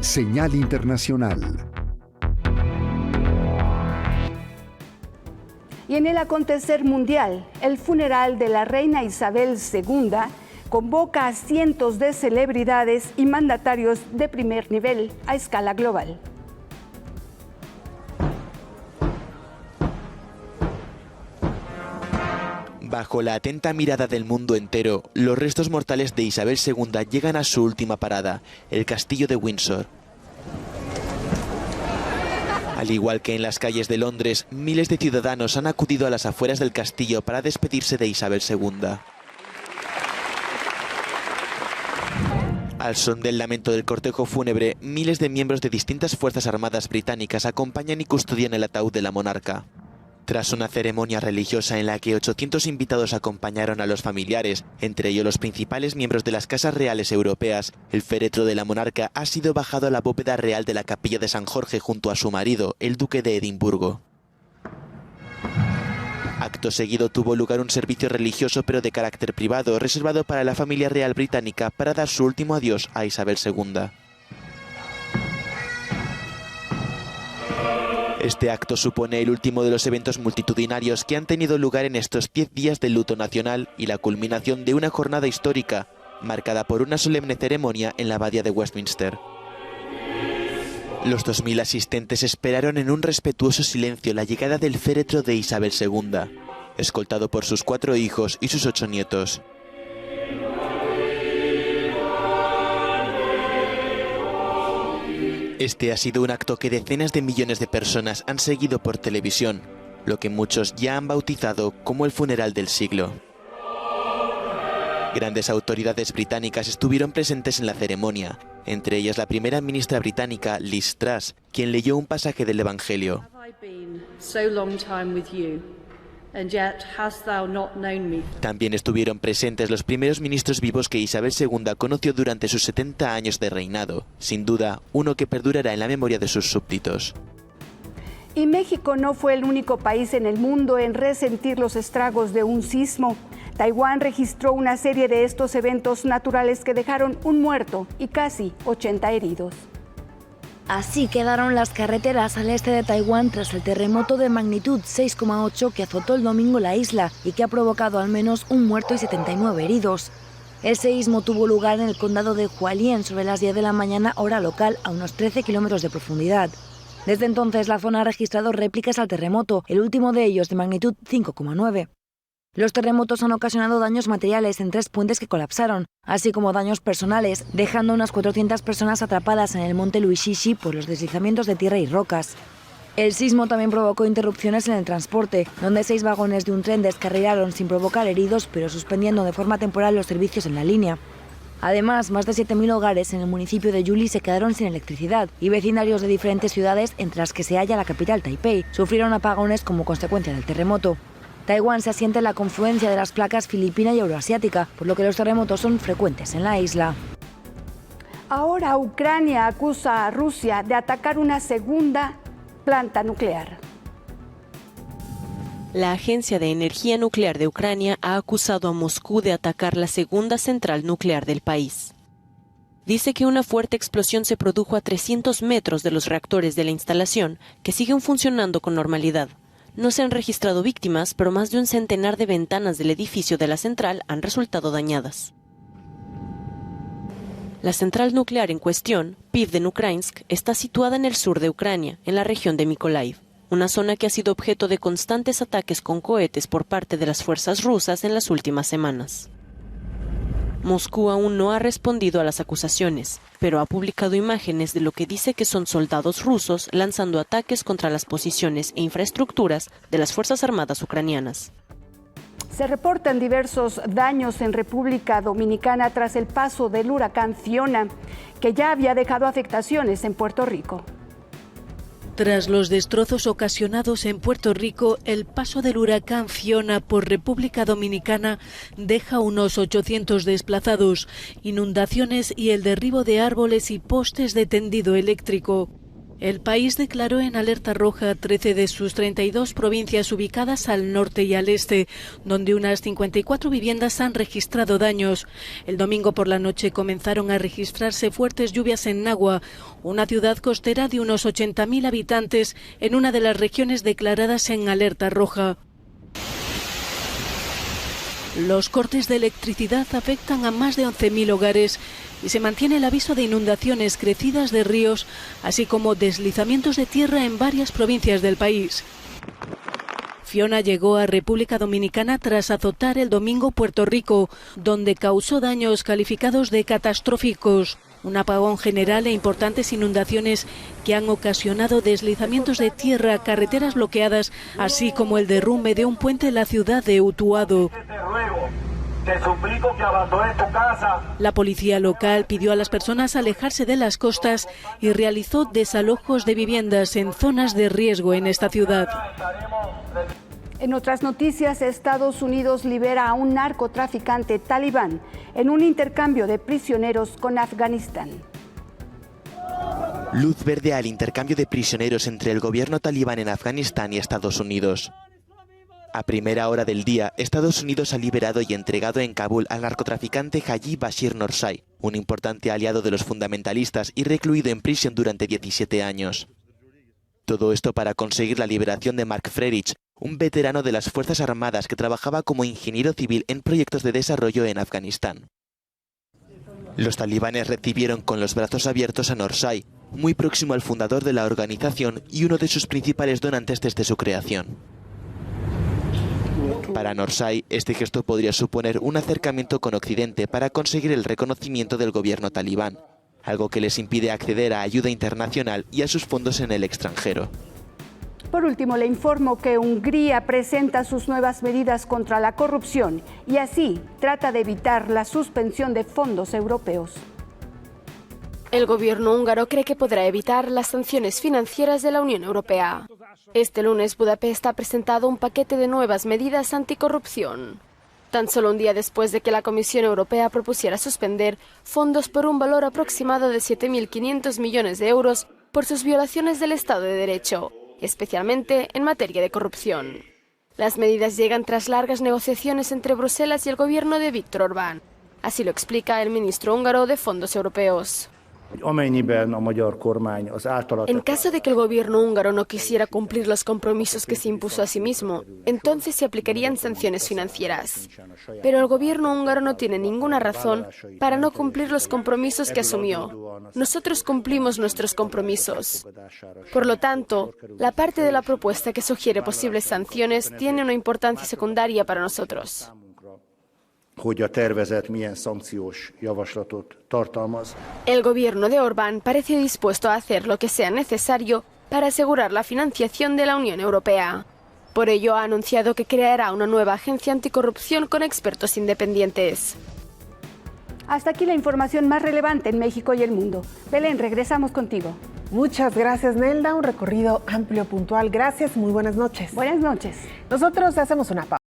Señal Internacional. Y en el acontecer mundial, el funeral de la reina Isabel II convoca a cientos de celebridades y mandatarios de primer nivel a escala global. Bajo la atenta mirada del mundo entero, los restos mortales de Isabel II llegan a su última parada, el castillo de Windsor. Al igual que en las calles de Londres, miles de ciudadanos han acudido a las afueras del castillo para despedirse de Isabel II. Al son del lamento del cortejo fúnebre, miles de miembros de distintas fuerzas armadas británicas acompañan y custodian el ataúd de la monarca. Tras una ceremonia religiosa en la que 800 invitados acompañaron a los familiares, entre ellos los principales miembros de las casas reales europeas, el féretro de la monarca ha sido bajado a la bóveda real de la capilla de San Jorge junto a su marido, el duque de Edimburgo. Acto seguido tuvo lugar un servicio religioso pero de carácter privado, reservado para la familia real británica para dar su último adiós a Isabel II. Este acto supone el último de los eventos multitudinarios que han tenido lugar en estos 10 días de luto nacional y la culminación de una jornada histórica, marcada por una solemne ceremonia en la abadía de Westminster. Los 2000 asistentes esperaron en un respetuoso silencio la llegada del féretro de Isabel II, escoltado por sus 4 hijos y sus 8 nietos. Este ha sido un acto que decenas de millones de personas han seguido por televisión, lo que muchos ya han bautizado como el funeral del siglo. Grandes autoridades británicas estuvieron presentes en la ceremonia, entre ellas la primera ministra británica Liz Truss, quien leyó un pasaje del Evangelio. También estuvieron presentes los primeros ministros vivos que Isabel II conoció durante sus 70 años de reinado, sin duda uno que perdurará en la memoria de sus súbditos. Y México no fue el único país en el mundo en resentir los estragos de un sismo. Taiwán registró una serie de estos eventos naturales que dejaron un muerto y casi 80 heridos. Así quedaron las carreteras al este de Taiwán tras el terremoto de magnitud 6,8 que azotó el domingo la isla y que ha provocado al menos un muerto y 79 heridos. El seísmo tuvo lugar en el condado de Hualien sobre las 10 de la mañana hora local a unos 13 kilómetros de profundidad. Desde entonces la zona ha registrado réplicas al terremoto, el último de ellos de magnitud 5,9. Los terremotos han ocasionado daños materiales en 3 puentes que colapsaron, así como daños personales, dejando unas 400 personas atrapadas en el monte Luishishi por los deslizamientos de tierra y rocas. El sismo también provocó interrupciones en el transporte, donde 6 vagones de un tren descarrilaron sin provocar heridos, pero suspendiendo de forma temporal los servicios en la línea. Además, más de 7.000 hogares en el municipio de Yuli se quedaron sin electricidad y vecindarios de diferentes ciudades, entre las que se halla la capital Taipei, sufrieron apagones como consecuencia del terremoto. Taiwán se asienta en la confluencia de las placas filipina y euroasiática, por lo que los terremotos son frecuentes en la isla. Ahora Ucrania acusa a Rusia de atacar una segunda planta nuclear. La Agencia de Energía Nuclear de Ucrania ha acusado a Moscú de atacar la segunda central nuclear del país. Dice que una fuerte explosión se produjo a 300 metros de los reactores de la instalación, que siguen funcionando con normalidad. No se han registrado víctimas, pero más de un centenar de ventanas del edificio de la central han resultado dañadas. La central nuclear en cuestión, Pivdeniukransk, está situada en el sur de Ucrania, en la región de Mykolaiv, una zona que ha sido objeto de constantes ataques con cohetes por parte de las fuerzas rusas en las últimas semanas. Moscú aún no ha respondido a las acusaciones, pero ha publicado imágenes de lo que dice que son soldados rusos lanzando ataques contra las posiciones e infraestructuras de las Fuerzas Armadas ucranianas. Se reportan diversos daños en República Dominicana tras el paso del huracán Fiona, que ya había dejado afectaciones en Puerto Rico. Tras los destrozos ocasionados en Puerto Rico, el paso del huracán Fiona por República Dominicana deja unos 800 desplazados, inundaciones y el derribo de árboles y postes de tendido eléctrico. El país declaró en alerta roja 13 de sus 32 provincias ubicadas al norte y al este, donde unas 54 viviendas han registrado daños. El domingo por la noche comenzaron a registrarse fuertes lluvias en Nagua, una ciudad costera de unos 80.000 habitantes en una de las regiones declaradas en alerta roja. Los cortes de electricidad afectan a más de 11.000 hogares y se mantiene el aviso de inundaciones, crecidas de ríos, así como deslizamientos de tierra en varias provincias del país. Fiona llegó a República Dominicana tras azotar el domingo Puerto Rico, donde causó daños calificados de catastróficos. Un apagón general e importantes inundaciones que han ocasionado deslizamientos de tierra, carreteras bloqueadas, así como el derrumbe de un puente en la ciudad de Utuado. Te suplico que abandones tu casa. La policía local pidió a las personas alejarse de las costas y realizó desalojos de viviendas en zonas de riesgo en esta ciudad. En otras noticias, Estados Unidos libera a un narcotraficante talibán en un intercambio de prisioneros con Afganistán. Luz verde al intercambio de prisioneros entre el gobierno talibán en Afganistán y Estados Unidos. A primera hora del día, Estados Unidos ha liberado y entregado en Kabul al narcotraficante Haji Bashir Norzai, un importante aliado de los fundamentalistas y recluido en prisión durante 17 años. Todo esto para conseguir la liberación de Mark Frerich, un veterano de las Fuerzas Armadas que trabajaba como ingeniero civil en proyectos de desarrollo en Afganistán. Los talibanes recibieron con los brazos abiertos a Norzai, muy próximo al fundador de la organización y uno de sus principales donantes desde su creación. Para Norzai, este gesto podría suponer un acercamiento con Occidente para conseguir el reconocimiento del gobierno talibán, algo que les impide acceder a ayuda internacional y a sus fondos en el extranjero. Por último, le informo que Hungría presenta sus nuevas medidas contra la corrupción y así trata de evitar la suspensión de fondos europeos. El gobierno húngaro cree que podrá evitar las sanciones financieras de la Unión Europea. Este lunes, Budapest ha presentado un paquete de nuevas medidas anticorrupción. Tan solo un día después de que la Comisión Europea propusiera suspender fondos por un valor aproximado de 7.500 millones de euros por sus violaciones del Estado de Derecho, especialmente en materia de corrupción. Las medidas llegan tras largas negociaciones entre Bruselas y el gobierno de Viktor Orbán. Así lo explica el ministro húngaro de Fondos Europeos. En caso de que el gobierno húngaro no quisiera cumplir los compromisos que se impuso a sí mismo, entonces se aplicarían sanciones financieras. Pero el gobierno húngaro no tiene ninguna razón para no cumplir los compromisos que asumió. Nosotros cumplimos nuestros compromisos. Por lo tanto, la parte de la propuesta que sugiere posibles sanciones tiene una importancia secundaria para nosotros. El gobierno de Orbán parece dispuesto a hacer lo que sea necesario para asegurar la financiación de la Unión Europea. Por ello, ha anunciado que creará una nueva agencia anticorrupción con expertos independientes. Hasta aquí la información más relevante en México y el mundo. Belén, regresamos contigo. Muchas gracias, Nelda. Un recorrido amplio, puntual. Gracias, muy buenas noches. Buenas noches. Nosotros hacemos una pausa.